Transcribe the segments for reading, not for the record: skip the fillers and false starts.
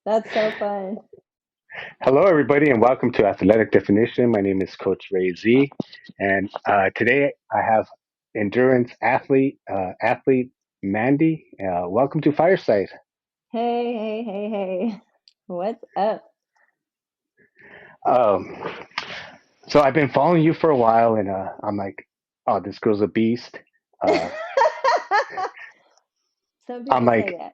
That's so fun. Hello, everybody, and welcome to Athletic Definition. My name is Coach Ray Z, and today I have endurance athlete Mandy. Welcome to Fireside. Hey, hey, hey, hey. What's up? Um, so I've been following you for a while, and I'm like, oh, this girl's a beast. Uh, Some I'm people say like, that.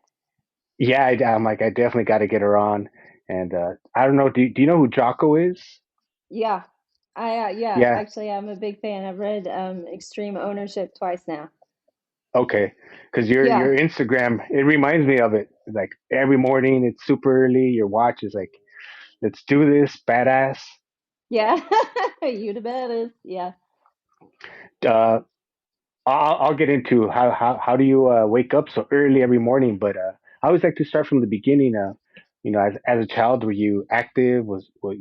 yeah, I'm like, I definitely got to get her on. And I don't know, do you know who Jocko is? Yeah. Yeah, Yeah, actually I'm a big fan. I've read Extreme Ownership twice now. okay, because your Yeah. your Instagram it reminds me of it. Like every morning, it's super early. Your watch is like, "Let's do this, badass." Yeah. You the baddest. Yeah. Uh, I'll get into how do you wake up so early every morning, but I always like to start from the beginning. As a child, were you active?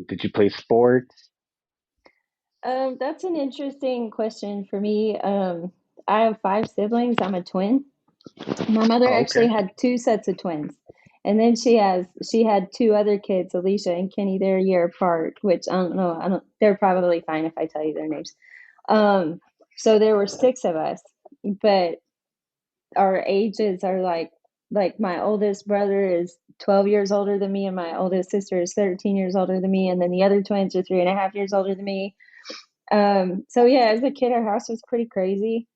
Did you play sports? That's an interesting question for me. I have five siblings. I'm a twin. My mother Oh, actually okay. had two sets of twins. And then she had two other kids, Alicia and Kenny. They're a year apart, which I don't know. I don't they're probably fine if I tell you their names. Um, so there were six of us, but our ages are like my oldest brother is 12 years older than me, and my oldest sister is 13 years older than me, and then the other twins are 3.5 years older than me. So yeah, as a kid, our house was pretty crazy.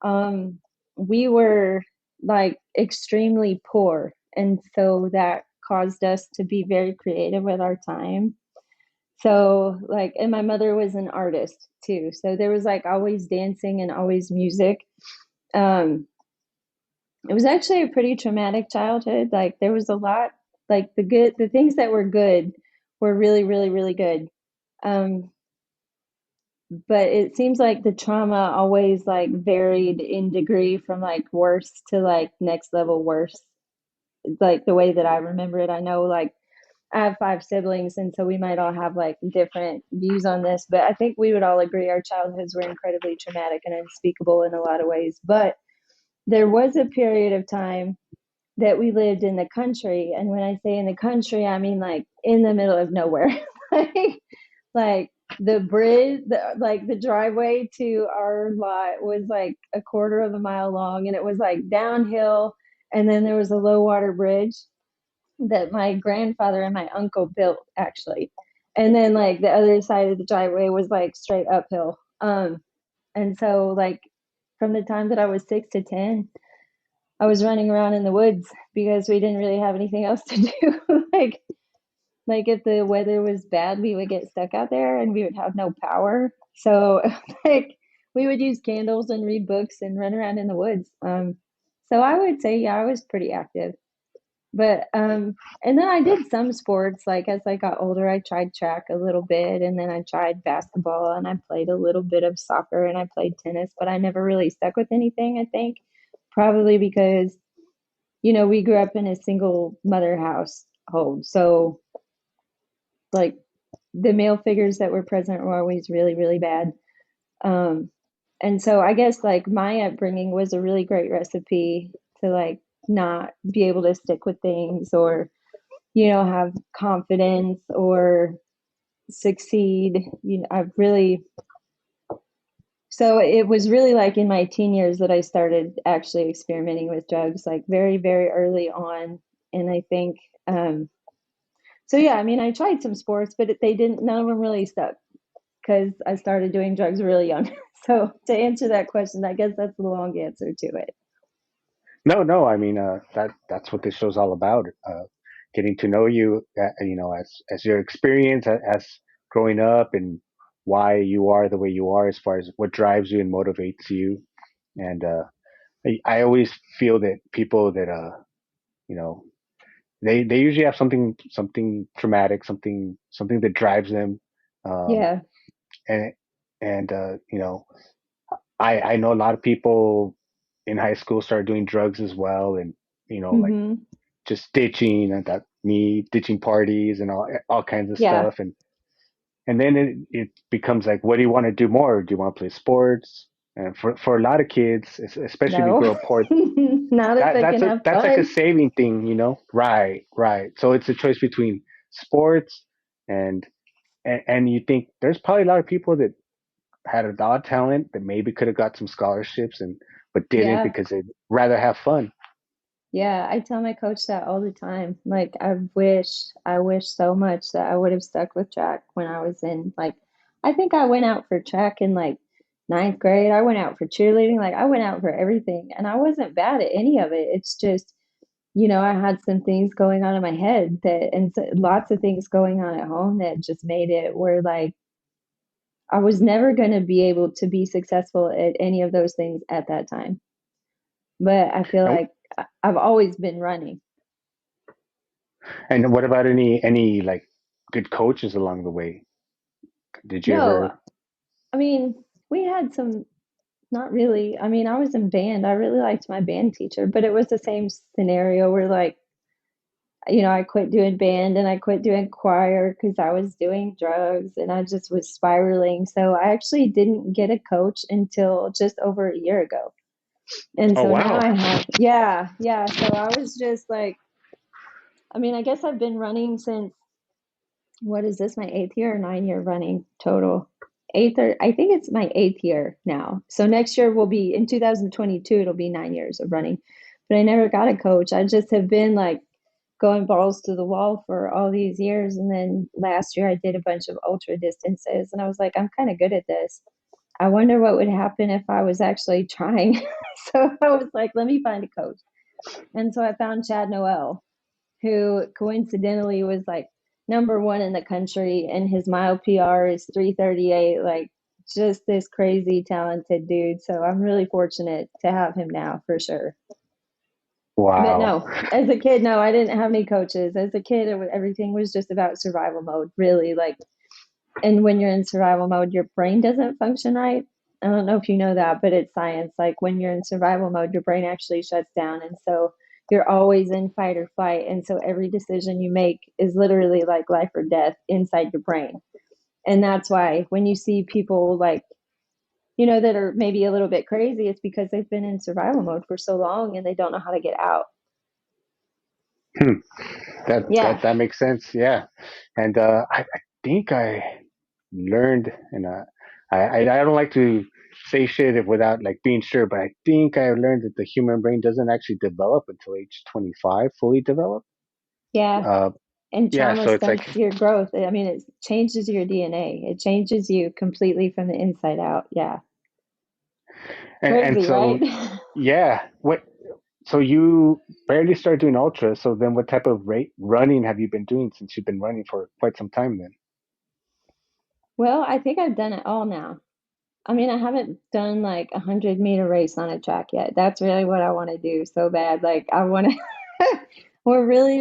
Um, we were like extremely poor, and so that caused us to be very creative with our time. So, like, and my mother was an artist too. So there was like always dancing and always music. Um, it was actually a pretty traumatic childhood. Like, there was a lot, like, the things that were good were really, really, really good. Um, but it seems like the trauma always like varied in degree from like worse to like next level worse, like the way that I remember it. I know like I have five siblings, and so we might all have like different views on this, but I think we would all agree our childhoods were incredibly traumatic and unspeakable in a lot of ways. But there was a period of time that we lived in the country, and when I say in the country, I mean like in the middle of nowhere. like like the bridge, like the driveway to our lot was like a quarter of a mile long, and it was like downhill, and then there was a low water bridge that my grandfather and my uncle built actually, and then like the other side of the driveway was like straight uphill. And so like from the time that I was 6 to 10, I was running around in the woods because we didn't really have anything else to do. like if the weather was bad, we would get stuck out there and we would have no power. So like we would use candles and read books and run around in the woods. So I would say yeah, I was pretty active. But and then I did some sports. Like as I got older, I tried track a little bit, and then I tried basketball, and I played a little bit of soccer, and I played tennis, but I never really stuck with anything, I think. Probably because, we grew up in a single mother household. So like the male figures that were present were always really, really bad. Um, and so I guess like my upbringing was a really great recipe to like not be able to stick with things or, have confidence or succeed. I've really, so it was really like in my teen years that I started actually experimenting with drugs, like very, very early on. And I think, so yeah, I mean, I tried some sports, but they didn't, none of them really stuck because I started doing drugs really young. So to answer that question, I guess that's the long answer to it. No, no. I mean, that's what this show's all about. Getting to know you, as your experience as growing up and why you are the way you are, as far as what drives you and motivates you. And I always feel that people that you know they usually have something traumatic, something that drives them, um, Yeah. and I know a lot of people in high school started doing drugs as well, and like Hmm. just ditching and that me ditching parties and all kinds of Yeah. stuff, and then it becomes like, what do you want to do more? Do you want to play sports? And for a lot of kids, especially if you No, grow up poor, not if I can have that's like a fun. saving thing, you know? Right, right. So it's a choice between sports and and you think there's probably a lot of people that had a lot of talent that maybe could have got some scholarships and but didn't Yeah. because they'd rather have fun. Yeah, I tell my coach that all the time. Like, I wish so much that I would have stuck with track when I was in, like, I think I went out for track in like ninth grade. I went out for cheerleading. Like, I went out for everything and I wasn't bad at any of it. It's just, I had some things going on in my head that, and so, lots of things going on at home that just made it where, like, I was never going to be able to be successful at any of those things at that time. But I feel And like I've always been running. and what about any like good coaches along the way? Did you No, ever? I mean, we had some, not really. I mean, I was in band. I really liked my band teacher, but it was the same scenario where, like, I quit doing band and I quit doing choir because I was doing drugs and I just was spiraling. So I actually didn't get a coach until just over a year ago. And Oh so now wow! I have, yeah, yeah. So I was just like, I mean, I guess I've been running since, what is this, my 8th year or 9 year running total? Eighth, or I think it's my 8th year now. So next year will be in 2022, it'll be 9 years of running. But I never got a coach. I just have been like going balls to the wall for all these years. And then last year I did a bunch of ultra distances and I was like, I'm kind of good at this. I wonder what would happen if I was actually trying. So I was like, let me find a coach. And so I found Chad Noel, who coincidentally was like number one in the country, and his mile PR is 3:38. Like, just this crazy talented dude. So I'm really fortunate to have him now for sure. But Wow. no, as a kid, no, I didn't have any coaches. As a kid, everything was just about survival mode, really. Like, and when you're in survival mode, your brain doesn't function right. I don't know if you know that, but it's science. Like, when you're in survival mode, your brain actually shuts down. And so you're always in fight or flight. And so every decision you make is literally like life or death inside your brain. And that's why when you see people like, that are maybe a little bit crazy, it's because they've been in survival mode for so long and they don't know how to get out. Hmm. Yeah. That makes sense. Yeah, and I think I learned, and I don't like to say shit without like being sure, but I think I learned that the human brain doesn't actually develop until age 25, fully develop. Yeah. Uh, And yeah, trauma so it's like, stunts your growth. I mean, it changes your DNA. It changes you completely from the inside out. Yeah. and Crazy, right? so yeah, what? So you barely started doing ultra. So then, what type of rate running have you been doing since you've been running for quite some time then? Well, I think I've done it all now. I mean, I haven't done like 100-meter race on a track yet. That's really what I want to do so bad. Like, I want to,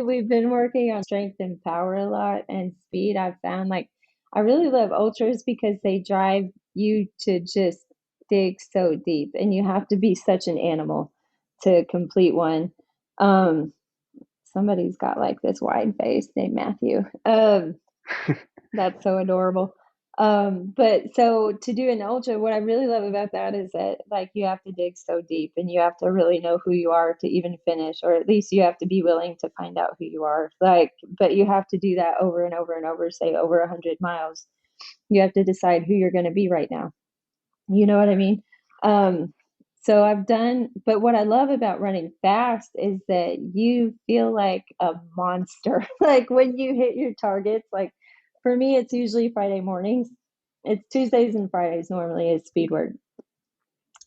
we've been working on strength and power a lot and speed. I've found like, I really love ultras because they drive you to just dig so deep and you have to be such an animal to complete one. Um, Somebody's got like this wide face named Matthew. That's so adorable. But so to do an ultra, what I really love about that is that like you have to dig so deep and you have to really know who you are to even finish, or at least you have to be willing to find out who you are. Like, but you have to do that over and over and over, say over 100 miles. You have to decide who you're going to be right now. You know what I mean? Um, so I've done, but what I love about running fast is that you feel like a monster. Like when you hit your targets, like for me, it's usually Friday mornings. It's Tuesdays and Fridays normally is speed work.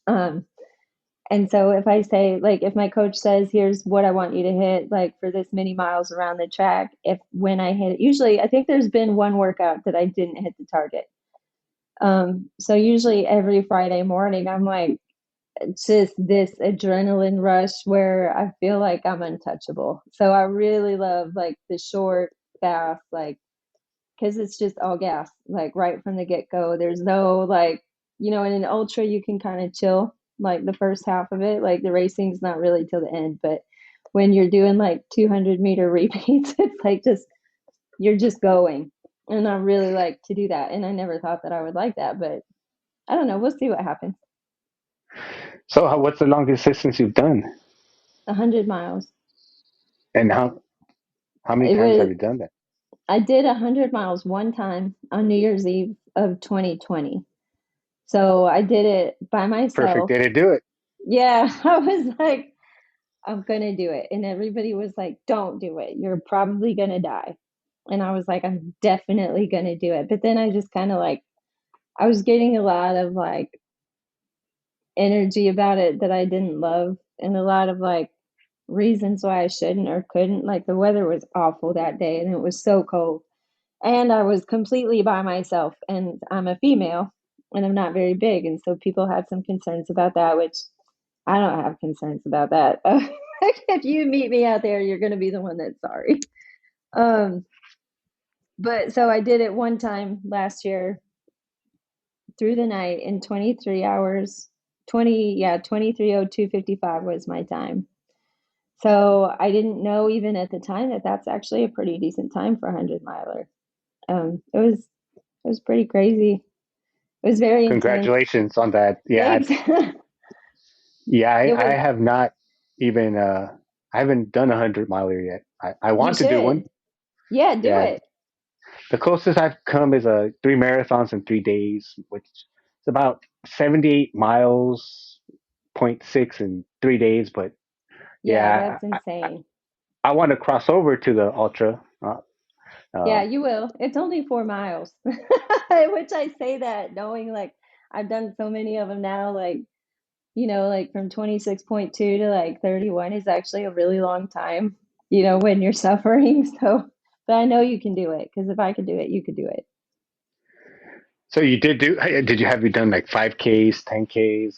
Um, and so if I say, like, if my coach says, here's what I want you to hit, like for this many miles around the track, if when I hit it, usually I think there's been one workout that I didn't hit the target. So usually every Friday morning, I'm like, it's just this adrenaline rush where I feel like I'm untouchable. So I really love like the short, fast, like, because it's just all gas, like right from the get go. There's no like, in an ultra, you can kind of chill like the first half of it. Like the racing's not really till the end, but when you're doing like 200-meter repeats, it's like just, you're just going. And I really like to do that. And I never thought that I would like that, but I don't know. We'll see what happens. So, what's the longest distance you've done, 100 miles. and how many It times have was, you done that? I did 100 miles one time on New Year's Eve of 2020. So I did it by Perfect myself. day to do it. Yeah, I was like, I'm gonna do it. And everybody was like, don't do it. You're probably gonna die. And I was like, I'm definitely gonna do it. But then I just kind of like, I was getting a lot of like energy about it that I didn't love, and a lot of like reasons why I shouldn't or couldn't. Like the weather was awful that day and it was so cold. And I was completely by myself, and I'm a female and I'm not very big. And so people had some concerns about that, which I don't have concerns about that. If you meet me out there, you're going to be the one that's sorry. Um, but so I did it one time last year through the night in 23 hours. 20, yeah, 23:02:55 was my time. So I didn't know even at the time that that's actually a pretty decent time for a 100 miler. It was pretty crazy. It was very intense. Congratulations on that. Yeah, Thanks. yeah. It I was, have not even. I haven't done 100 miler yet. I you want to do one. should. Yeah, do Yeah, it. the closest I've come is three marathons in 3 days, which is about 78 miles, point six in 3 days. But Yeah, yeah, that's insane. I want to cross over to the ultra. Yeah, Um, you will. It's only 4 miles, which I say that knowing like I've done so many of them now, like, like from 26.2 to like 31 is actually a really long time, when you're suffering. So, but I know you can do it because if I could do it, you could do it. so you did do? Did you have you done like 5Ks, 10Ks?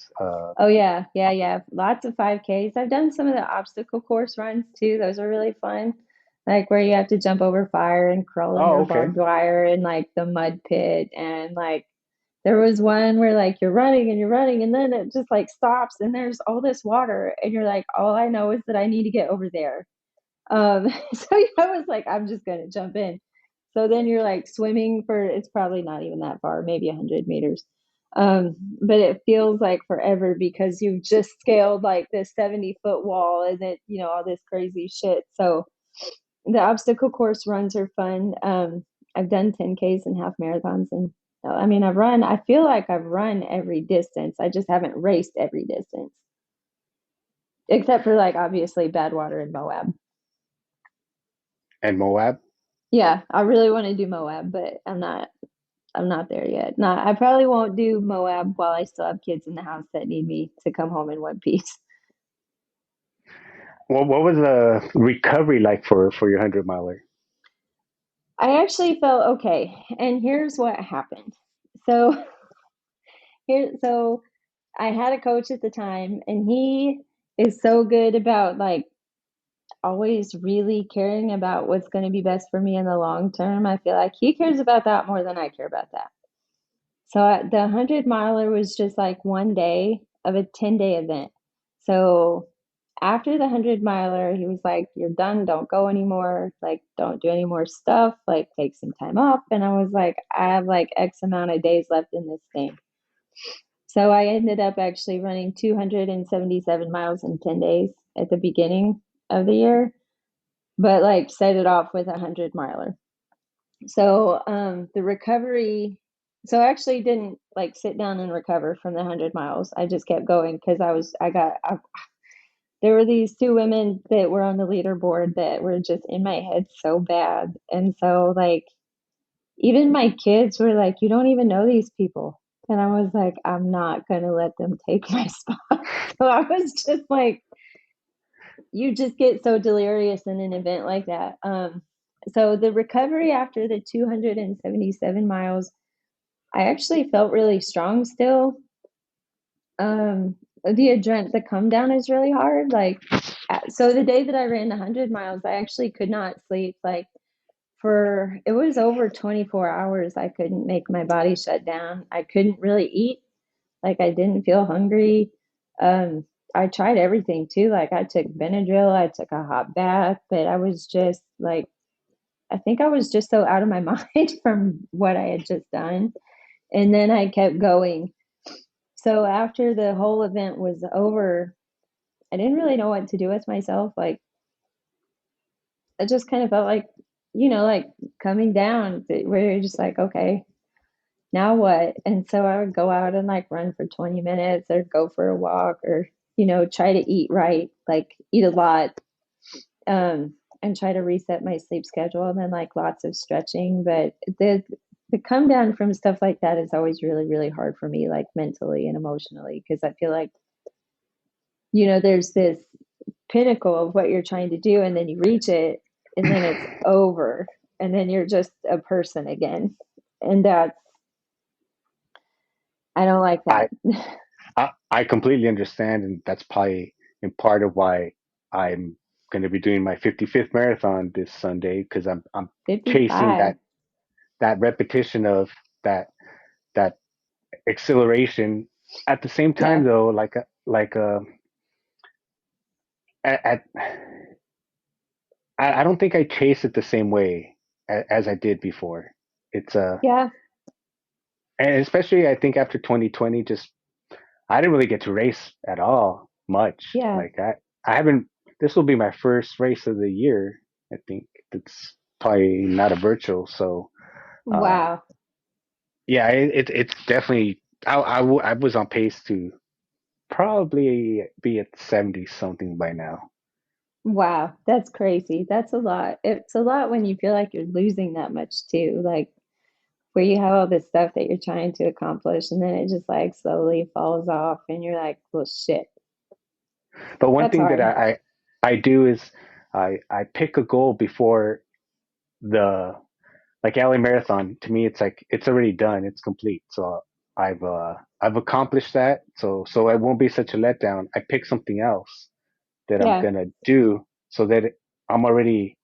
Oh yeah, yeah, yeah. Lots of 5Ks. I've done some of the obstacle course runs too. Those are really fun. Like where you have to jump over fire and crawl Oh, under okay. barbed wire and like the mud pit, and like there was one where like you're running and then it just like stops and there's all this water and you're like, all I know is that I need to get over there. So I was like, I'm just gonna jump in. So then you're like swimming for, it's probably not even that far, maybe 100 meters. But it feels like forever because you've just scaled like this 70-foot wall and then, all this crazy shit. So the obstacle course runs are fun. I've done 10Ks and half marathons. And I mean, I feel like I've run every distance. I just haven't raced every distance, except for like obviously Badwater and Moab. And Moab. Yeah, I really want to do Moab, but I'm not there yet. Not I probably won't do Moab while I still have kids in the house that need me to come home in one piece. What was the recovery like for your 100 miler? I actually felt okay. And here's what happened. So so I had a coach at the time and he is so good about like always really caring about what's going to be best for me in the long term. I feel like he cares about that more than I care about that. So the 100 miler was just like one day of a 10-day event. So after the 100 miler, he was like, "You're done. Don't go anymore. Like, don't do any more stuff. Like, take some time off." And I was like, I have like X amount of days left in this thing. So I ended up actually running 277 miles in 10 days at the beginning of the year, but like set it off with a 100 miler. So the recovery, so I actually didn't like sit down and recover from the 100 miles. I just kept going because there were these two women that were on the leaderboard that were just in my head so bad. And so like even my kids were like, you don't even know these people. And I was like, I'm not gonna let them take my spot. So I was just like, you just get so delirious in an event like that. So the recovery after the 277 miles, I actually felt really strong still. The come down is really hard. Like, so the day that I ran the 100 miles, I actually could not sleep. Like, it was over 24 hours. I couldn't make my body shut down. I couldn't really eat. Like, I didn't feel hungry. Um, I tried everything too. Like, I took Benadryl, I took a hot bath, but I was just like, I think I was just so out of my mind from what I had just done. And then I kept going. So after the whole event was over, I didn't really know what to do with myself. Like, I just kind of felt like, like coming down, where you're just like, okay, now what? And so I would go out and like run for 20 minutes or go for a walk or, try to eat right, like eat a lot, and try to reset my sleep schedule and then like lots of stretching. But the come down from stuff like that is always really, really hard for me, like mentally and emotionally, because I feel like, there's this pinnacle of what you're trying to do, and then you reach it, and then it's over, and then you're just a person again. And that's, I don't like I, that. I completely understand, and that's probably in part of why I'm going to be doing my 55th marathon this Sunday because I'm chasing 55. that repetition of that that exhilaration. At the same time, Yeah. though, at I don't think I chase it the same way as I did before. It's Yeah. and especially I think after 2020, just I didn't really get to race at all much. Yeah. Like I haven't. This will be my first race of the year. I think it's probably not a virtual. So uh, Wow. yeah, it's definitely. I was on pace to probably be at 70 something by now. Wow. That's crazy. That's a lot. It's a lot when you feel like you're losing that much too. Like, where you have all this stuff that you're trying to accomplish, and then it just like slowly falls off, and you're like, well, shit. But one That's thing that hard. I do is I pick a goal before the like LA Marathon. To me, it's like it's already done. It's complete. So I've accomplished that. So it won't be such a letdown. I pick something else that I'm Yeah. gonna do so that I'm already.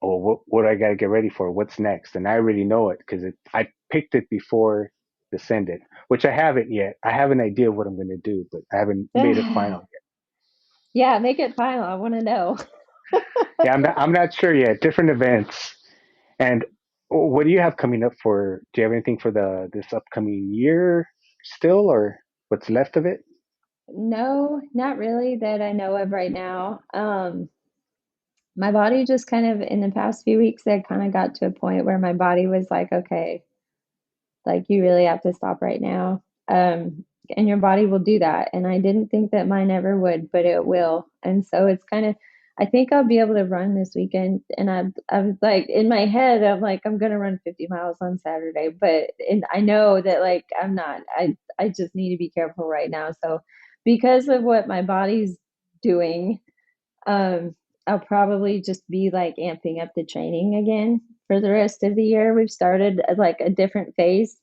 Oh, what I gotta get ready for? What's next? And I already know it because I picked it before the send it, which I haven't yet. I have an idea of what I'm gonna do, but I haven't made it final. Yeah, make it final. I want to know. Yeah, I'm not sure yet. Different events. And what do you have coming up for? Do you have anything for the this upcoming year still, or what's left of it? No, not really that I know of right now. My body just kind of in the past few weeks, I kind of got to a point where my body was like, okay, like you really have to stop right now. And your body will do that. And I didn't think that mine ever would, but it will. And so it's kind of, I think I'll be able to run this weekend. And I'm like in my head, I'm like, I'm gonna run 50 miles on Saturday, but and I know that like I'm not. I just need to be careful right now. So because of what my body's doing, um, I'll probably just be like amping up the training again for the rest of the year. We've started like a different phase,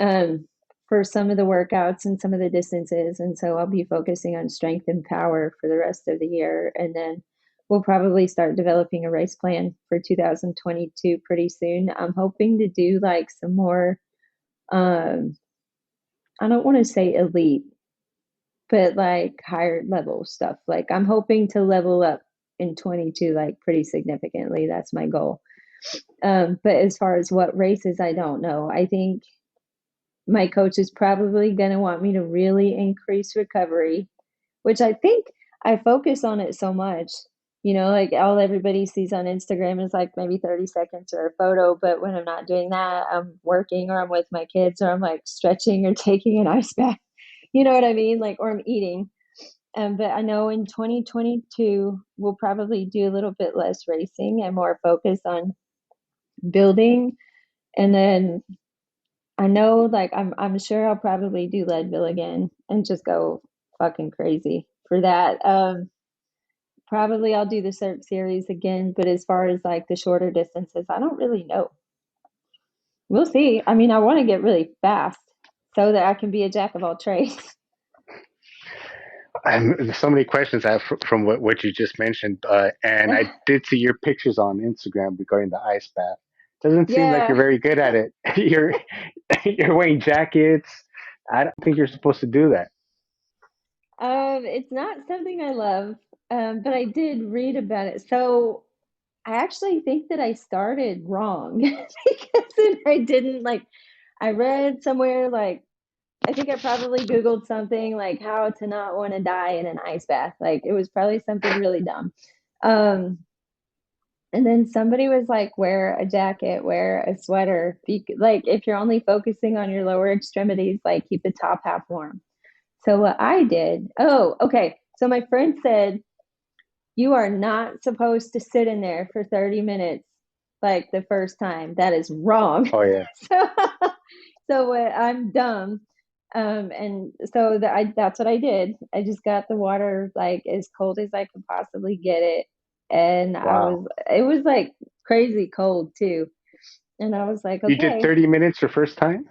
um, for some of the workouts and some of the distances. And so I'll be focusing on strength and power for the rest of the year. And then we'll probably start developing a race plan for 2022 pretty soon. I'm hoping to do like some more, um, I don't want to say elite, but like higher level stuff. Like I'm hoping to level up in 22 like pretty significantly. That's my goal. But as far as what races, I don't know. I think my coach is probably going to want me to really increase recovery, which I think I focus on it so much. Like all everybody sees on Instagram is like maybe 30 seconds or a photo. But when I'm not doing that, I'm working or I'm with my kids or I'm like stretching or taking an ice bath. You know what I mean? Like, or I'm eating. But I know in 2022, we'll probably do a little bit less racing and more focus on building. And then I know, like, I'm sure I'll probably do Leadville again and just go fucking crazy for that. Probably I'll do the Cirque series again, but as far as like the shorter distances, I don't really know. We'll see. I mean, I want to get really fast so that I can be a jack of all trades. There's so many questions I have from what you just mentioned, and I did see your pictures on Instagram regarding the ice bath. Doesn't seem like you're Yeah. very good at it. You're wearing jackets. I don't think you're supposed to do that. It's not something I love, but I did read about it. So I actually think that I started wrong because I didn't like, I read somewhere like I think I probably Googled something like how to not want to die in an ice bath. Like it was probably something really dumb. Um, and then somebody was like, wear a jacket, wear a sweater. Like if you're only focusing on your lower extremities, like keep the top half warm. So what I did, oh, okay. So my friend said, you are not supposed to sit in there for 30 minutes like the first time. That is wrong. Oh yeah. so I'm dumb. And so that's what I did. I just got the water like as cold as I could possibly get it. And Wow. it was like crazy cold too. And I was like, You did okay. 30 minutes your first time?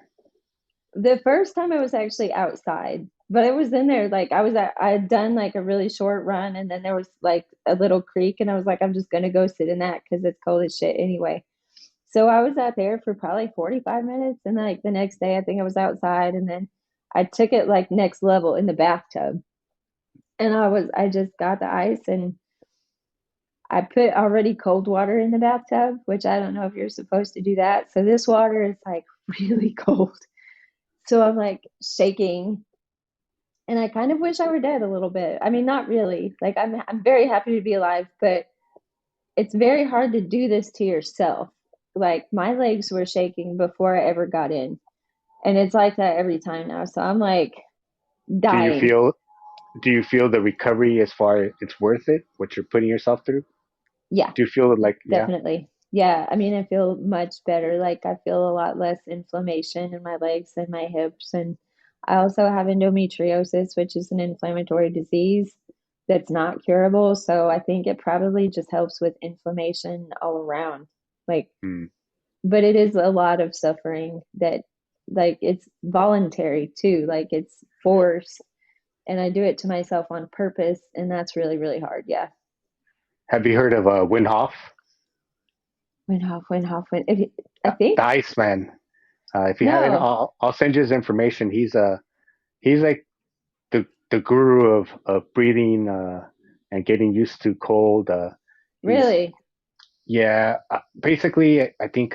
The first time I was actually outside, but I was in there like I had done like a really short run, and then there was like a little creek, and I was like, I'm just gonna go sit in that because it's cold as shit anyway. So I was out there for probably 45 minutes, and then like the next day I think I was outside, and then I took it like next level in the bathtub. And I just got the ice and I put already cold water in the bathtub, which I don't know if you're supposed to do that. So this water is like really cold. So I'm like shaking, and I kind of wish I were dead a little bit. I mean, not really. Like I'm very happy to be alive, but it's very hard to do this to yourself. Like my legs were shaking before I ever got in, and it's like that every time now. So I'm like Do you dying. feel do you feel the recovery as far as it's worth it, what you're putting yourself through? Yeah, Do you feel like yeah? definitely. Yeah, I mean, I feel much better. Like I feel a lot less inflammation in my legs and my hips. And I also have endometriosis, which is an inflammatory disease that's not curable. So I think it probably just helps with inflammation all around. Like, Hmm. but it is a lot of suffering that, like, it's voluntary too. Like, it's forced. And I do it to myself on purpose. And that's really, really hard. Yeah. Have you heard of Wim Hof, If you, I the think, Iceman? If you haven't, no, I'll send you his information. He's like the guru of breathing and getting used to cold. He's really. yeah. Basically, I think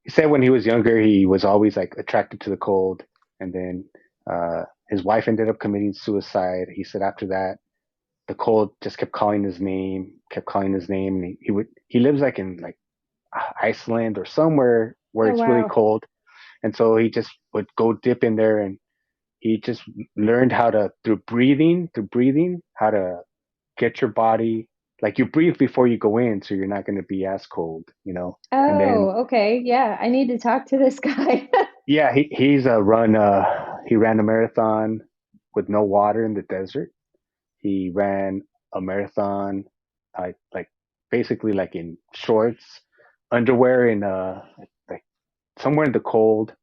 he said when he was younger, he was always like attracted to the cold, and then his wife ended up committing suicide. He said after that, the cold just kept calling his name, kept calling his name. And he lives like in like Iceland or somewhere where Oh, it's really wow. cold, and so he just would go dip in there, and he just learned how to through breathing, how to get your body like you breathe before you go in, so you're not going to be as cold, you know. And then Oh, okay. Yeah, I need to talk to this guy. yeah, he's a run. He ran a marathon with no water in the desert. He ran a marathon, like basically like in shorts, underwear, in like somewhere in the cold.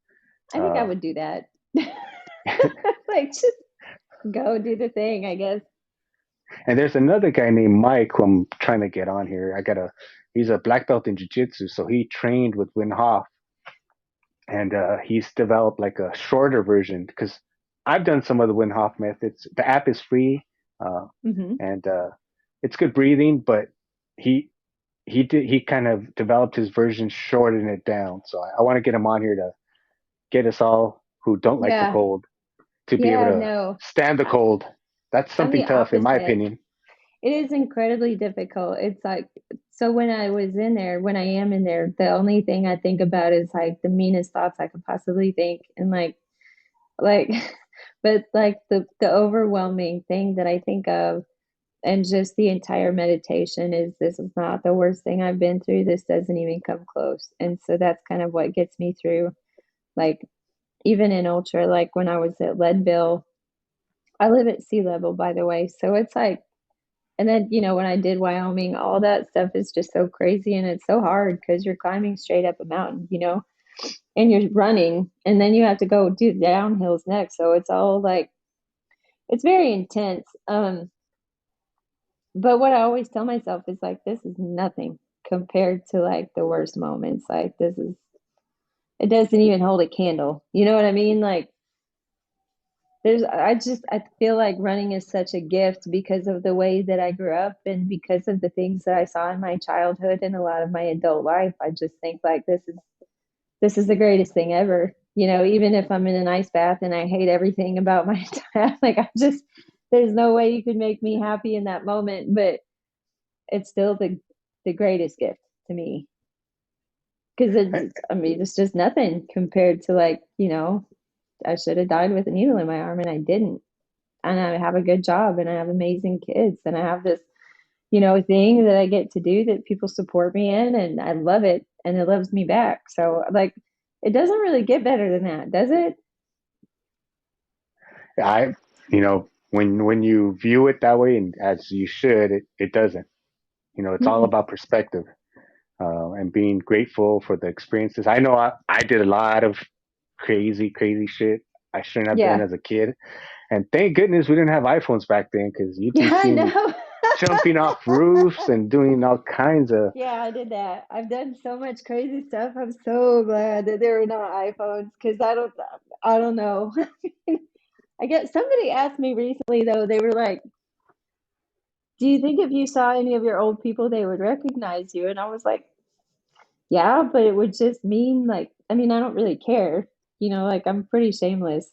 I think I Uh, would do that. Like, just go do the thing, I guess. and there's another guy named Mike who I'm trying to get on here. He's a black belt in jiu-jitsu, so he trained with Wim Hof, and he's developed like a shorter version because I've done some of the Wim Hof methods. The app is free, uh, Hmm. and it's good breathing, but he he kind of developed his version, shortened it down. So I want to get him on here to get us all who don't like the Yeah. cold to be able Yeah, to no. stand the I, cold. That's I'm something the tough, in my opposite. opinion. It is incredibly difficult. It's like, so when I was in there, when I am in there, the only thing I think about is like the meanest thoughts I could possibly think. And like, but like the overwhelming thing that I think of, and just the entire meditation is, this is not the worst thing I've been through. This doesn't even come close. And so that's kind of what gets me through. Like even in ultra, like when I was at Leadville, I live at sea level, by the way. So it's like, and then, when I did Wyoming, all that stuff is just so crazy and it's so hard because you're climbing straight up a mountain, and you're running and then you have to go do the downhills next. So it's all like, it's very intense. But what I always tell myself is like, this is nothing compared to like the worst moments. Like, it doesn't even hold a candle. You know what I mean? Like, I feel like running is such a gift because of the way that I grew up and because of the things that I saw in my childhood and a lot of my adult life. I just think like this is the greatest thing ever. Even if I'm in an ice bath and I hate everything about my bath, like there's no way you could make me happy in that moment, but it's still the greatest gift to me because I mean, it's just nothing compared to like, I should have died with a needle in my arm and I didn't. And I have a good job and I have amazing kids and I have this, thing that I get to do that people support me in and I love it and it loves me back. So like it doesn't really get better than that, does it? I, when you view it that way, and as you should, it doesn't. It's all Mm-mm. about perspective, and being grateful for the experiences. I know I did a lot of crazy, crazy shit I shouldn't have done Yeah. as a kid, and thank goodness we didn't have iPhones back then because you'd Yeah, be I seeing me know. jumping off roofs and doing all kinds of. Yeah, I did that. I've done so much crazy stuff. I'm so glad that there were not iPhones because I don't know. I get somebody asked me recently though, they were like, "Do you think if you saw any of your old people, they would recognize you?" And I was like, "Yeah, but it would just mean like, I mean, I don't really care. Like I'm pretty shameless.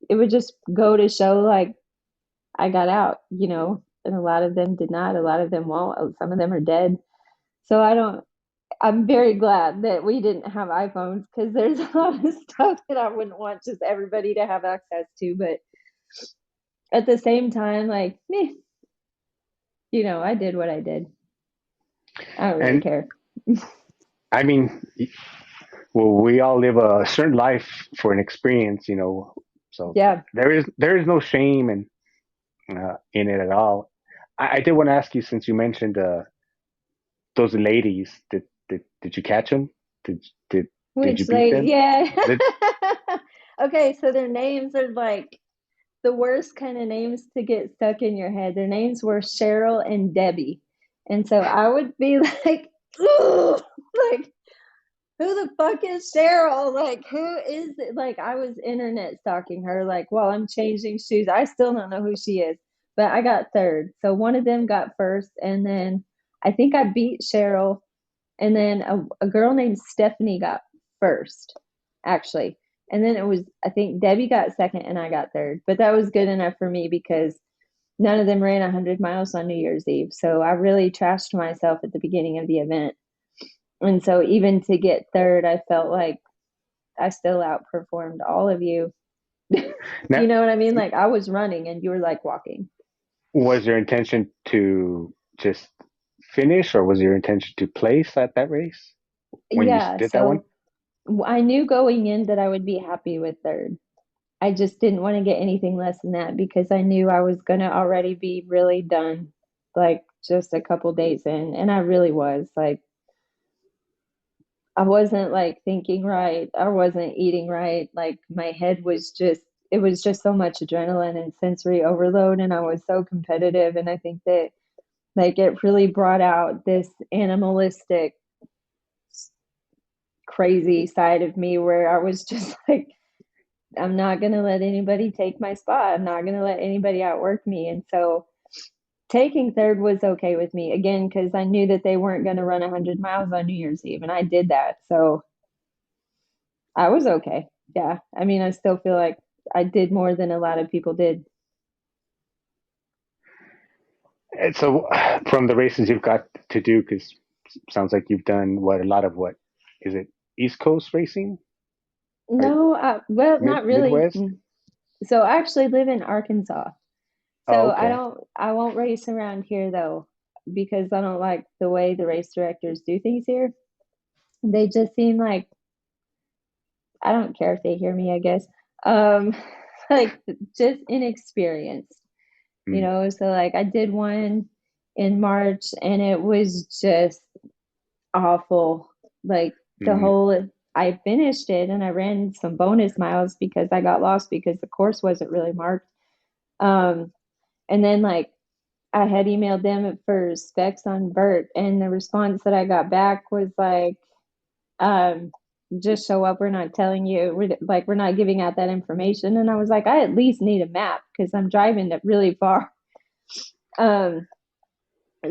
It would just go to show like I got out, and a lot of them did not. A lot of them won't. Some of them are dead. So I'm very glad that we didn't have iPhones because there's a lot of stuff that I wouldn't want just everybody to have access to. But at the same time, like, I did what I did. I don't really And care. I mean, well, we all live a certain life for an experience, so Yeah. there is no shame in it at all. I did want to ask you, since you mentioned those ladies, did you catch them? Did did you Which beat like, them? yeah. Did, Okay, so their names are like the worst kind of names to get stuck in your head. Their names were Cheryl and Debbie. And so I would be like, "Ugh!" Like, who the fuck is Cheryl? Like, who is it? Like, I was internet stalking her, like, while I'm changing shoes. I still don't know who she is, but I got third. So one of them got first. And then I think I beat Cheryl. And then a girl named Stephanie got first, actually. And then it was, I think Debbie got second and I got third. But that was good enough for me because none of them ran 100 miles on New Year's Eve. So I really trashed myself at the beginning of the event. And so even to get third, I felt like I still outperformed all of you. now, You know what I mean? Like I was running and you were like walking. was your intention to just finish, or was your intention to place at that race when you Yeah. did that one? So I knew going in that I would be happy with third. I just didn't want to get anything less than that because I knew I was going to already be really done, like just a couple days in. And I really was like, I wasn't like thinking right. I wasn't eating right. Like my head was it was just so much adrenaline and sensory overload. And I was so competitive. And I think that like it really brought out this animalistic, crazy side of me where I was just like, I'm not going to let anybody take my spot. I'm not going to let anybody outwork me. And so taking third was okay with me again because I knew that they weren't going to run 100 miles on New Year's Eve, and I did that. So I was okay. Yeah. I mean, I still feel like I did more than a lot of people did. And so, from the races you've got to do, because sounds like you've done a lot of what is it, East Coast racing, right? No, well, not really. Midwest. So I actually live in Arkansas. Oh, So okay. I won't race around here though, because I don't like the way the race directors do things here. They just seem like I don't care if they hear me, I guess. Um, like just inexperienced, Mm, So like I did one in March and it was just awful. Like the mm, whole I finished it and I ran some bonus miles because I got lost because the course wasn't really marked. Um, and then like I had emailed them for specs on Vert and the response that I got back was like, um, just show up. We're not telling you. We're not giving out that information. And I was like, I at least need a map because I'm driving it really far. Um,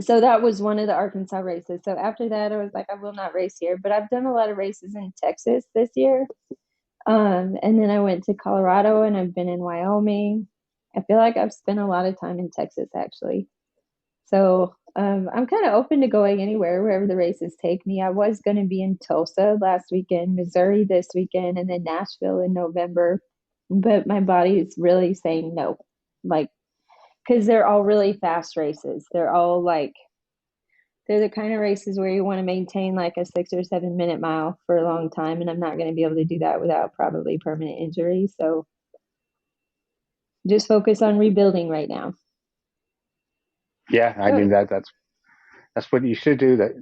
so that was one of the Arkansas races. So after that, I was like, I will not race here. But I've done a lot of races in Texas this year. And then I went to Colorado and I've been in Wyoming. I feel like I've spent a lot of time in Texas actually. So I'm kind of open to going anywhere, wherever the races take me. I was going to be in Tulsa last weekend, Missouri this weekend, and then Nashville in November. But my body is really saying no, like, because they're all really fast races. They're all like, they're the kind of races where you want to maintain like a 6 or 7 minute mile for a long time. And I'm not going to be able to do that without probably permanent injury. So just focus on rebuilding right now. Yeah, I Oh, mean that's what you should do. That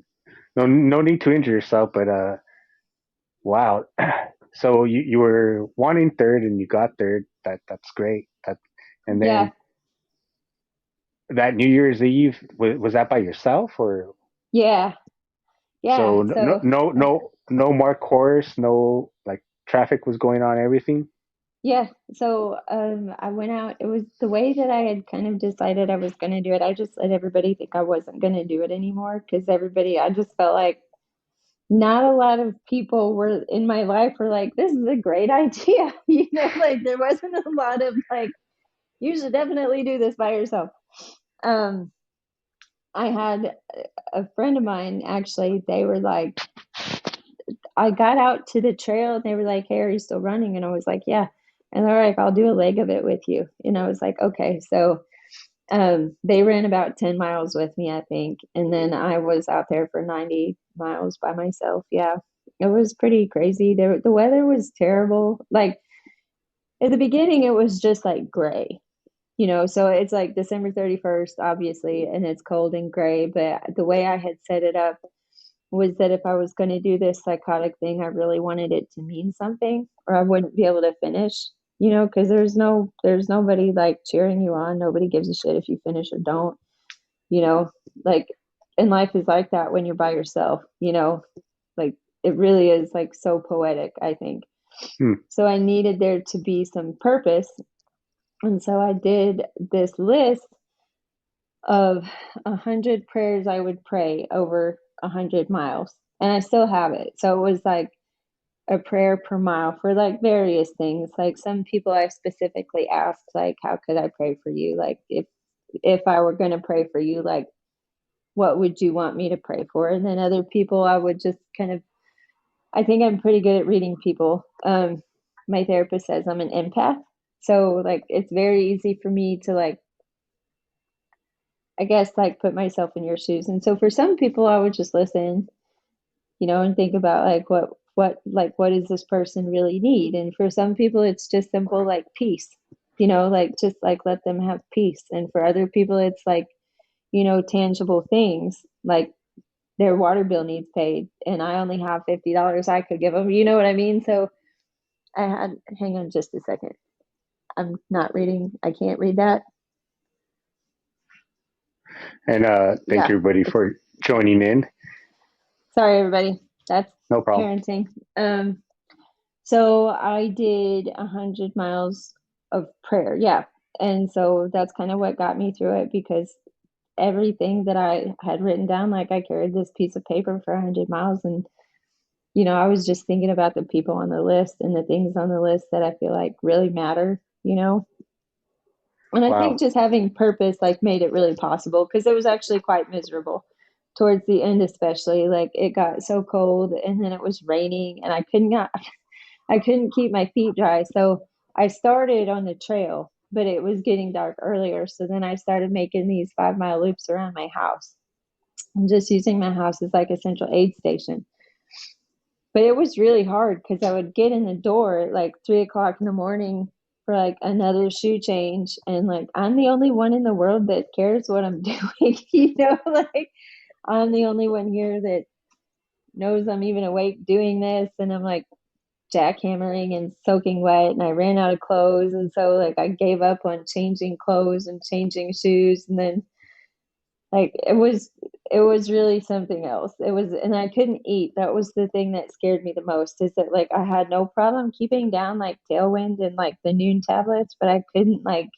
no need to injure yourself, but wow. So you were wanting third and you got third. That's great. That and yeah. then that New Year's Eve was that by yourself or Yeah. Yeah. so no So, no no no marked course, no like traffic was going on everything. yeah. So, I went out. It was the way that I had kind of decided I was going to do it. I just let everybody think I wasn't going to do it anymore because everybody, I just felt like not a lot of people were in my life were like, this is a great idea. Like there wasn't a lot of like, you should definitely do this by yourself. Um, I had a friend of mine actually, they were like, I got out to the trail and they were like, hey, are you still running? And I was like, yeah. And they're like, I'll do a leg of it with you. And I was like, okay. So they ran about 10 miles with me, I think. And then I was out there for 90 miles by myself. Yeah. It was pretty crazy. The weather was terrible. Like at the beginning, it was just like gray, so it's like December 31st, obviously, and it's cold and gray. But the way I had set it up was that if I was going to do this psychotic thing, I really wanted it to mean something, or I wouldn't be able to finish. Because there's nobody like cheering you on. Nobody gives a shit if you finish or don't. You know, like, and life is like that when you're by yourself. Like it really is like so poetic. I think Hmm. so. I needed there to be some purpose, and so I did this list of 100 prayers I would pray over 100 miles, and I still have it. So it was like a prayer per mile for like various things. Like some people I specifically asked, like, how could I pray for you? Like if I were going to pray for you, like what would you want me to pray for? And then other people I would just kind of, I think I'm pretty good at reading people. My therapist says I'm an empath. So like it's very easy for me to like, I guess, like put myself in your shoes. And so for some people I would just listen, and think about like what does this person really need? And for some people it's just simple like peace, like just like let them have peace. And for other people it's like, tangible things like their water bill needs paid and I only have $50 I could give them, you know what I mean? So I had, hang on just a second. I'm not reading. I can't read that. And thank Yeah. you everybody It's, for joining in. sorry, everybody. That's No problem. parenting. So I did 100 miles of prayer. Yeah. And so that's kind of what got me through it because everything that I had written down, like I carried this piece of paper for 100 miles and I was just thinking about the people on the list and the things on the list that I feel like really matter. And I think Wow. just having purpose like made it really possible because it was actually quite miserable towards the end, especially like it got so cold and then it was raining and I couldn't keep my feet dry. So I started on the trail, but it was getting dark earlier. So then I started making these 5 mile loops around my house. I'm just using my house as like a central aid station. But it was really hard because I would get in the door at like 3 o'clock in the morning for like another shoe change. And like, I'm the only one in the world that cares what I'm doing, like I'm the only one here that knows I'm even awake doing this. And I'm like jackhammering and soaking wet. And I ran out of clothes. And so like I gave up on changing clothes and changing shoes. And then like it was really something else. It was, and I couldn't eat. That was the thing that scared me the most is that like I had no problem keeping down like tailwind and like the noon tablets, but I couldn't like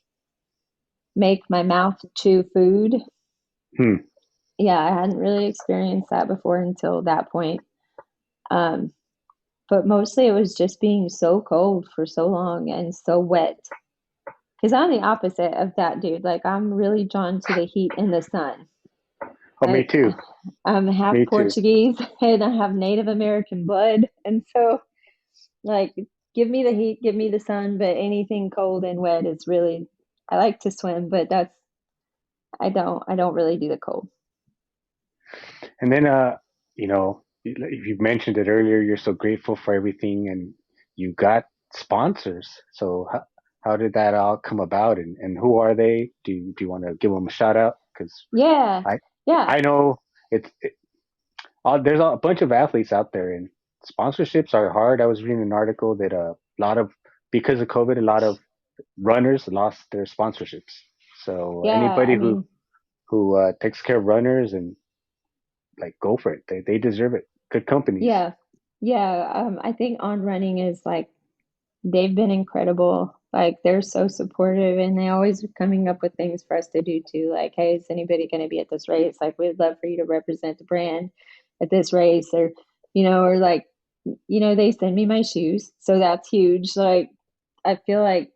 make my mouth chew food. Hmm. Yeah, I hadn't really experienced that before until that point. Um, but mostly it was just being so cold for so long and so wet. Because I'm the opposite of that dude. Like I'm really drawn to the heat and the sun. Oh, me Like too. I'm half Me too. Portuguese and I have Native American blood, and so like give me the heat, give me the sun, but anything cold and wet is really. I like to swim, but that's I don't really do the cold. And then, you mentioned it earlier. You're so grateful for everything, and you got sponsors. So how did that all come about, and who are they? Do you want to give them a shout out? Because Yeah, I yeah, I know there's a bunch of athletes out there, and sponsorships are hard. I was reading an article that a lot of because of COVID, a lot of runners lost their sponsorships. So yeah. I anybody who mean, who takes care of runners and like go for it. They deserve it. Good companies. yeah, yeah. I think On Running is like they've been incredible. Like they're so supportive and they always are coming up with things for us to do too. Like, hey, is anybody going to be at this race? Like, we'd love for you to represent the brand at this race, or or like, they send me my shoes, so that's huge. Like, I feel like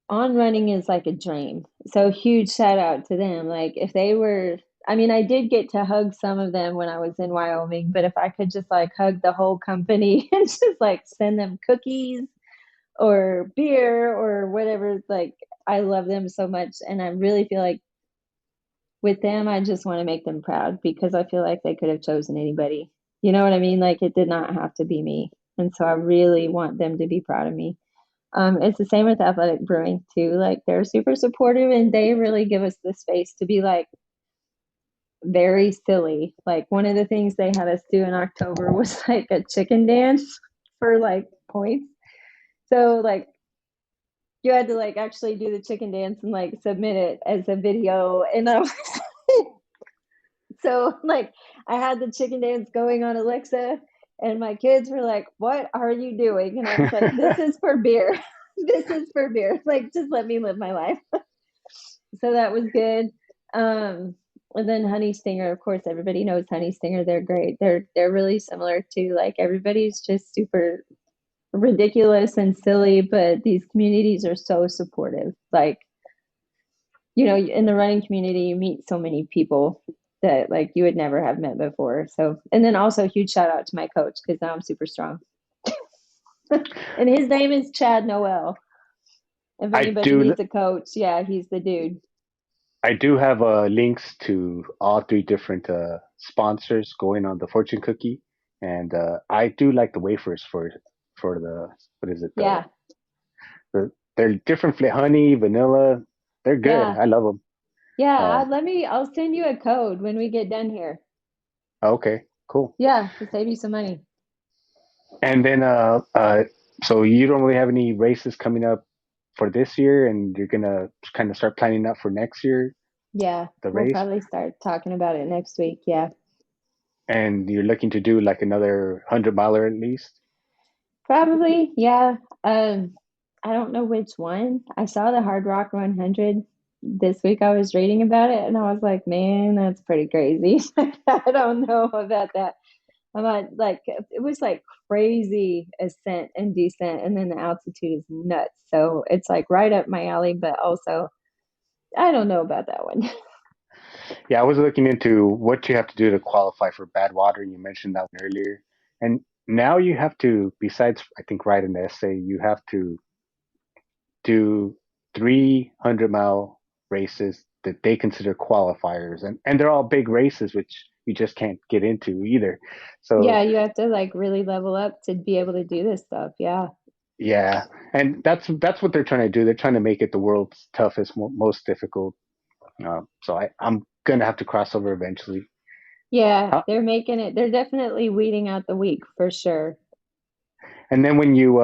On Running is like a dream. So huge shout out to them. Like, if they were. I mean, I did get to hug some of them when I was in Wyoming, but if I could just like hug the whole company and just like send them cookies or beer or whatever. Like, I love them so much. And I really feel like with them, I just want to make them proud because I feel like they could have chosen anybody. You know what I mean? Like, it did not have to be me. And so I really want them to be proud of me. It's the same with Athletic Brewing too. Like, they're super supportive and they really give us the space to be like very silly. Like, one of the things they had us do in October was like a chicken dance for like points. So like you had to like actually do the chicken dance and like submit it as a video. And so like I had the chicken dance going on Alexa, and my kids were like, "What are you doing?" And I was like, "This is for beer. This is for beer. Like, just let me live my life." So that was good. And then Honey Stinger, of course, everybody knows Honey Stinger. They're great. They're really similar to like everybody's just super ridiculous and silly, but these communities are so supportive. Like, in the running community, you meet so many people that like you would never have met before. So, and then also huge shout out to my coach because now I'm super strong. And his name is Chad Noel. If I anybody do needs a coach, yeah, he's the dude. I do have links to all three different sponsors going on the fortune cookie, and I do like the wafers for the what is it Yeah, they're different honey vanilla. They're good. yeah, I love them. yeah. I'll send you a code when we get done here. Okay, cool. Yeah, to save you some money. And then so you don't really have any races coming up for this year, and you're gonna kind of start planning out for next year Yeah, the we'll race, probably start talking about it next week. Yeah. and you're looking to do like another 100 miler at least. Probably, yeah. I don't know which one. I saw the Hard Rock 100 this week. I was reading about it and I was like, man, that's pretty crazy. I don't know about that. I'm not like, it was like crazy ascent and descent, and then the altitude is nuts. So it's like right up my alley, but also I don't know about that one. Yeah, I was looking into what you have to do to qualify for bad water. You mentioned that one earlier, and now you have to, besides I think write an essay, you have to do 300-mile races that they consider qualifiers, and they're all big races which you just can't get into either. So Yeah, you have to like really level up to be able to do this stuff. Yeah. yeah, and that's what they're trying to do. They're trying to make it the world's toughest, most difficult. So I'm gonna have to cross over eventually. Yeah, How, they're making it, they're definitely weeding out the weak for sure. and then when you,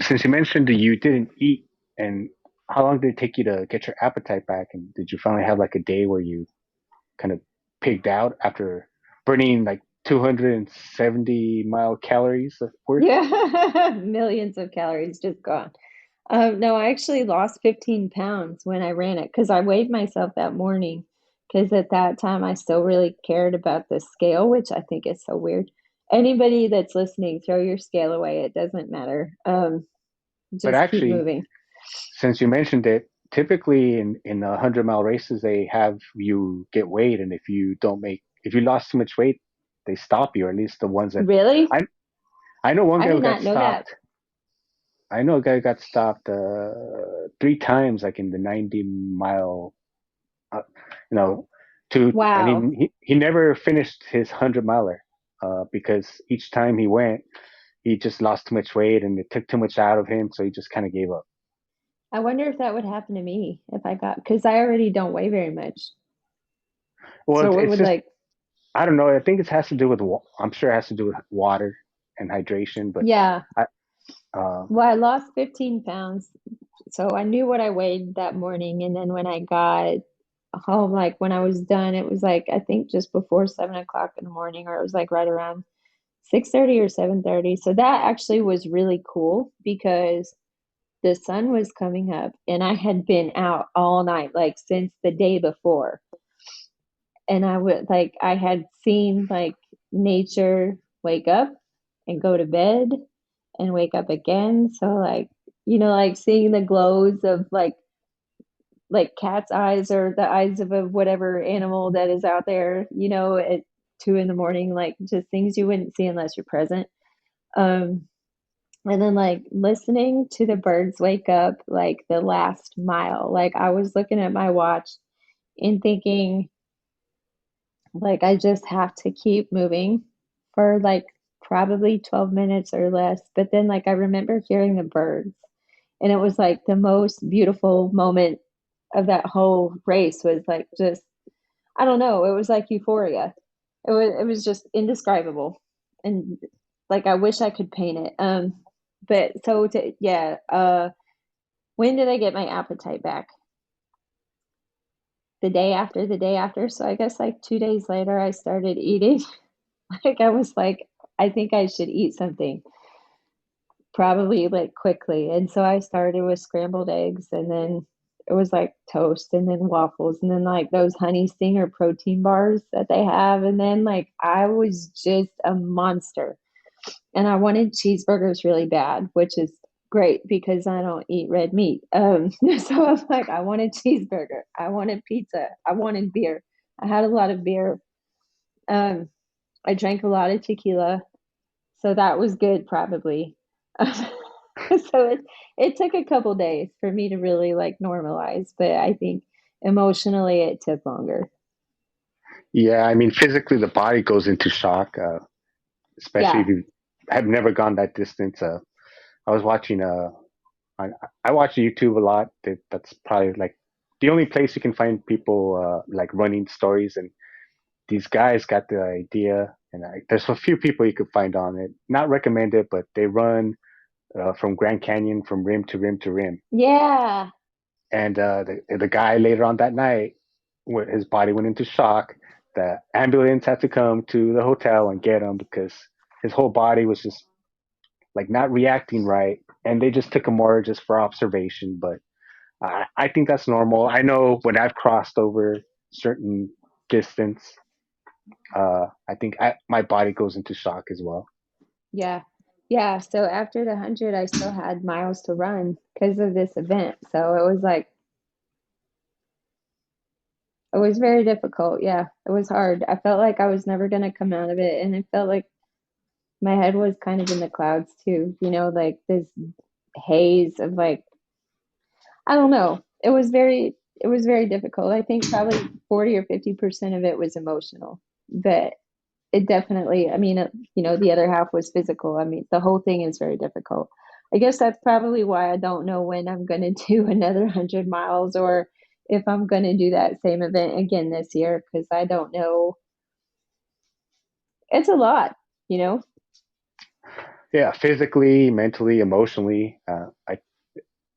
since you mentioned that you didn't eat, and how long did it take you to get your appetite back? And did you finally have like a day where you kind of pigged out after burning like 270 mile calories worth? Yeah, millions of calories just gone. No, I actually lost 15 pounds when I ran it because I weighed myself that morning because at that time I still really cared about the scale, which I think is so weird. Anybody that's listening, throw your scale away. It doesn't matter. But Just keep actually, moving. since you mentioned it, typically in 100-mile races, they have you get weighed, and if you lost too much weight, they stop you. Or at least the ones that Really? I I know one I guy did who got not know that. stopped. I know a guy who got stopped 3 times, like in the 90-mile, uh, you know, and Wow. he never finished his 100-miler because each time he went, he just lost too much weight and it took too much out of him, so he just kind of gave up. I wonder if that would happen to me if I got, because I already don't weigh very much. Well, So it it's would just like, I don't know. I think it has to do with I'm sure it has to do with water and hydration, but yeah. I uh, Well, I lost 15 pounds. So I knew what I weighed that morning. And then when I got home, like when I was done, it was like, I think just before 7 o'clock in the morning, or it was like right around 6:30 or 7:30. So that actually was really cool because the sun was coming up and I had been out all night, like since the day before. And I would like, I had seen like nature wake up and go to bed and wake up again. So, like, like seeing the glows of like cat's eyes or the eyes of a whatever animal that is out there, at 2 in the morning, like just things you wouldn't see unless you're present. Um, and then like listening to the birds wake up like the last mile. Like I was looking at my watch and thinking, like, I just have to keep moving for like probably 12 minutes or less. But then, like, I remember hearing the birds, and it was like the most beautiful moment of that whole race was like just, I don't know, it was like euphoria. It was just indescribable. And like I wish I could paint it. But so to yeah, when did I get my appetite back? The day after. So I guess like 2 days later I started eating. Like I was like, I think I should eat something, probably like quickly. And so I started with scrambled eggs and then it was like toast and then waffles and then like those honey stinger protein bars that they have. And then like I was just a monster. And I wanted cheeseburgers really bad, which is great because I don't eat red meat. So I was like, I wanted cheeseburger. I wanted pizza. I wanted beer. I had a lot of beer. Um, I drank a lot of tequila. So that was good, probably. So it took a couple days for me to really like normalize, but I think emotionally it took longer. yeah, I mean, physically the body goes into shock, especially if Yeah. you have never gone that distance. I was watching I, I watch YouTube a lot. That's probably like the only place you can find people like running stories, and these guys got the idea. And there's a few people you could find on it. Not recommended, but they run from Grand Canyon from rim to rim to rim. Yeah. And the guy later on that night, his body went into shock. The ambulance had to come to the hotel and get him because his whole body was just like not reacting right, and they just took him more just for observation. But I think that's normal. I know when I've crossed over certain distance, I think my body goes into shock as well. Yeah. Yeah. So after the 100, I still had miles to run because of this event. So it was like, it was very difficult. Yeah. It was hard. I felt like I was never going to come out of it. And it felt like my head was kind of in the clouds too, like this haze of like, I don't know. It was very difficult. I think probably 40 or 50% of it was emotional, but it definitely, I mean, the other half was physical. I mean, the whole thing is very difficult. I guess that's probably why I don't know when I'm going to do another 100 miles or if I'm going to do that same event again this year because I don't know. It's a lot, you know? Yeah, physically, mentally, emotionally.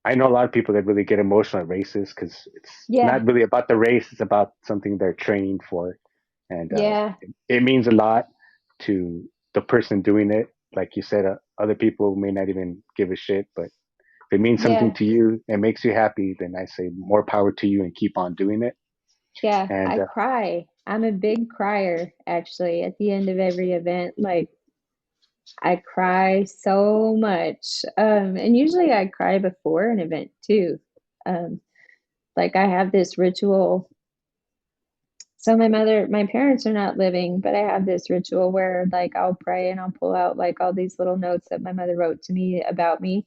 I know a lot of people that really get emotional at races because it's Yeah. not really about the race; it's about something they're training for, and Yeah. it means a lot to the person doing it. Like you said, other people may not even give a shit, but if it means something Yeah. to you and makes you happy, then I say more power to you and keep on doing it. Yeah, And I cry. I'm a big crier actually at the end of every event. Like I cry so much. And usually I cry before an event too. Um, like I have this ritual. So my parents are not living, but I have this ritual where like I'll pray and I'll pull out like all these little notes that my mother wrote to me about me,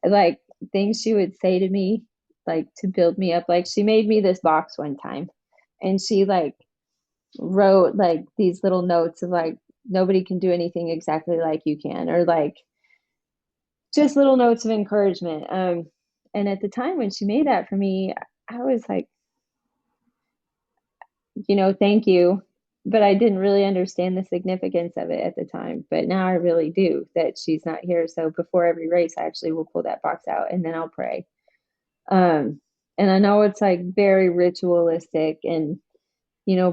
like things she would say to me, like to build me up. Like she made me this box one time and she like wrote like these little notes of like nobody can do anything exactly like you can, or like just little notes of encouragement. And at the time when she made that for me, I was like, thank you. But I didn't really understand the significance of it at the time. But now I really do, that she's not here. So before every race, I actually will pull that box out and then I'll pray. Um, and I know it's like very ritualistic and,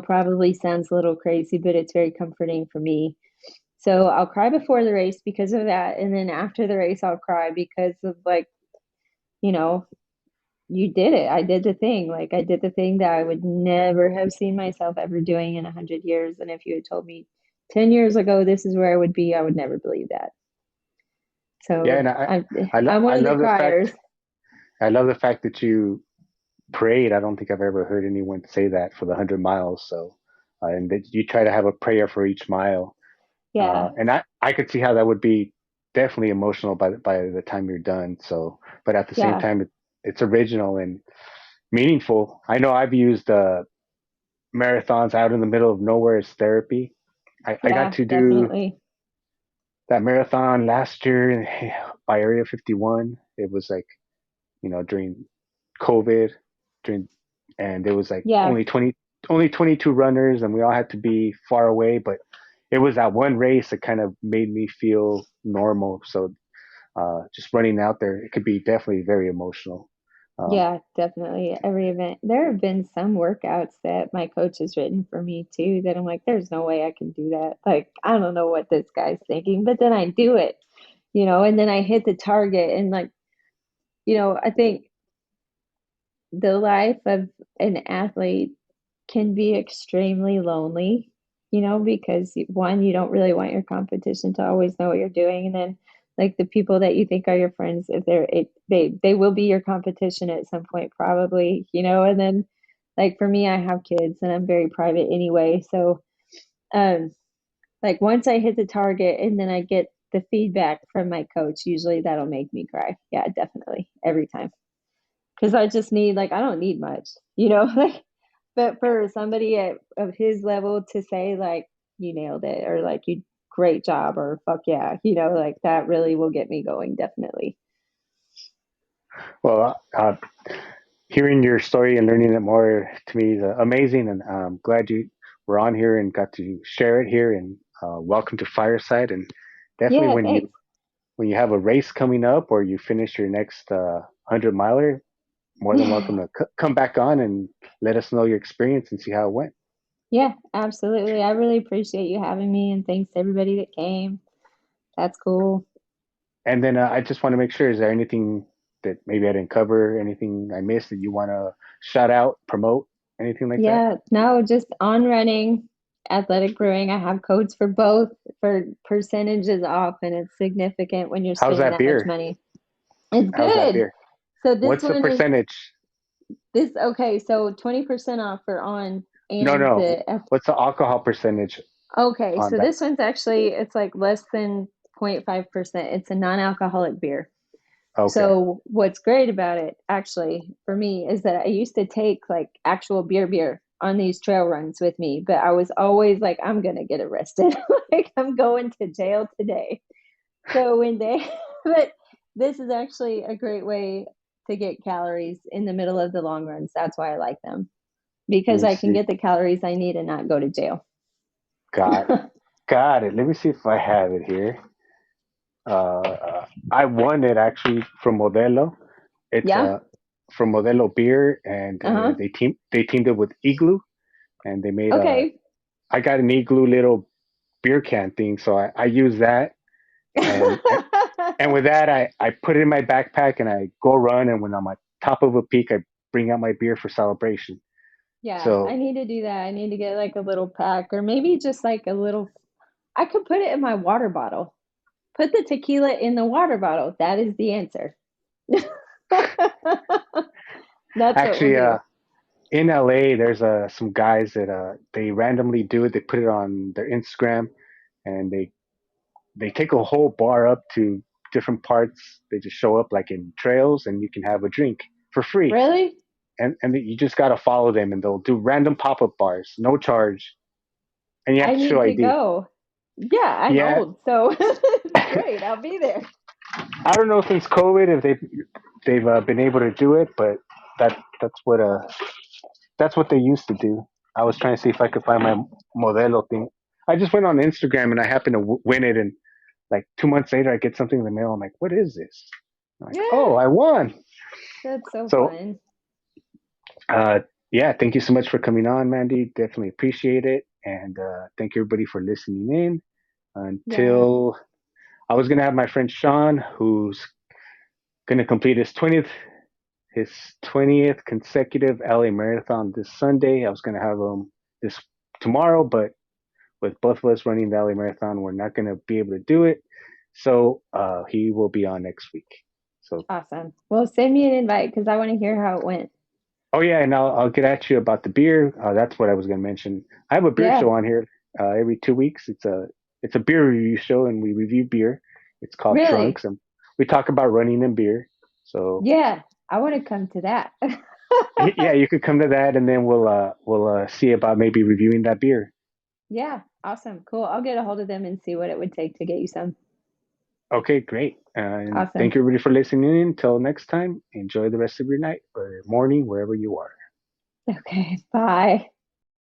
probably sounds a little crazy, but it's very comforting for me. So I'll cry before the race because of that. And then after the race, I'll cry because of like, you know, you did it. I did the thing. Like I did the thing that I would never have seen myself ever doing in 100 years. And if you had told me 10 years ago, this is where I would be, I would never believe that. Yeah, So and I'm one I of the love the criers. fact that you prayed. I don't think I've ever heard anyone say that for the 100 miles. So, and that you try to have a prayer for each mile. Yeah. And I could see how that would be definitely emotional by the time you're done. So, but at the same Yeah. time, it's original and meaningful. I know I've used marathons out in the middle of nowhere as therapy. I got Yeah, to do definitely. that marathon last year by Area 51. It was like, during COVID, during, and there was like Yeah. only 22 runners, and we all had to be far away. But it was that one race that kind of made me feel normal. So just running out there, it could be definitely very emotional. Um, Yeah, definitely. Every event. There have been some workouts that my coach has written for me too that I'm like, there's no way I can do that. Like, I don't know what this guy's thinking, but then I do it, and then I hit the target. And like, I think the life of an athlete can be extremely lonely, because one, you don't really want your competition to always know what you're doing. And then like the people that you think are your friends, if they will be your competition at some point, probably, and then like for me, I have kids and I'm very private anyway. So, um, like once I hit the target and then I get the feedback from my coach, usually that'll make me cry. Yeah, definitely. Every time. Because I just need, like, I don't need much, like, but for somebody of his level to say, like, you nailed it, or like, you great job, or fuck yeah, like that really will get me going, definitely. well, hearing your story and learning it more to me is amazing, and I'm glad you were on here and got to share it here. And welcome to Fireside. And definitely Yeah, thanks. when you have a race coming up or you finish your next 100 miler, more than welcome to come back on and let us know your experience and see how it went. Yeah, absolutely. I really appreciate you having me, and thanks to everybody that came. That's cool. And then I just want to make sure, is there anything that maybe I didn't cover, anything I missed that you want to shout out, promote, anything like that? Yeah, no, just on running, athletic brewing. I have codes for both, for percentages off, and it's significant when you're How's spending that that much beer? money. It's How's that good. beer? So this What's the one is percentage? okay, so 20% off for on No, and no. the What's the alcohol percentage okay, on so that? this one's actually it's like less than 0.5%. It's a non-alcoholic beer. Okay. So what's great about it actually for me is that I used to take like actual beer on these trail runs with me, but I was always like, I'm gonna get arrested. Like I'm going to jail today. So when they, but this is actually a great way to get calories in the middle of the long runs. That's why I like them, Let because me I can see. get the calories I need and not go to jail. Got it. Got it. Let me see if I have it here. I won it actually from Modelo. It's Yeah. from Modelo beer, and Uh-huh. they teamed up with Igloo, and they made a. Okay. I got an Igloo little beer can thing, so I use that, and and with that I put it in my backpack and I go run, and when I'm at top of a peak, I bring out my beer for celebration. Yeah, I So need to do that. I need to get like a little pack or maybe just like a little. I could put it in my water bottle. Put the tequila in the water bottle. That is the answer. That's what we'll Actually, do. in LA, there's some guys that they randomly do it. They put it on their Instagram, and they take a whole bar up to different parts. They just show up like in trails, and you can have a drink for free. Really? And you just gotta follow them, and they'll do random pop up bars, no charge, and you have I to show need to ID. go. Yeah, I'm Yeah, old, so it's great. I'll be there. I don't know since COVID if they've been able to do it, but that's what they used to do. I was trying to see if I could find my Modelo thing. I just went on Instagram and I happened to win it, and like 2 months later, I get something in the mail. I'm like, what is this? I'm like, oh, Yeah, I won. that's so So, fun. uh, yeah, thank you so much for coming on, Mandy. Definitely appreciate it. And thank you, everybody, for listening in. Yeah, Until I was going to have my friend Sean, who's going to complete his 20th consecutive LA marathon this Sunday. I was going to have him this tomorrow, but with both of us running the LA marathon, we're not going to be able to do it. So he will be on next week. So, awesome. Well, send me an invite because I want to hear how it went. oh yeah, and I'll get at you about the beer. That's what I was going to mention. I have a beer Yeah, show on here every 2 weeks. It's a beer review show, and we review beer. It's called really? Drunks, and we talk about running and beer. So Yeah, I want to come to that. yeah, you could come to that, and then we'll see about maybe reviewing that beer. Yeah, awesome. Cool. I'll get a hold of them and see what it would take to get you some. Okay, great. And thank Awesome. you everybody for listening in. Until next time, enjoy the rest of your night or morning, wherever you are. Okay, bye.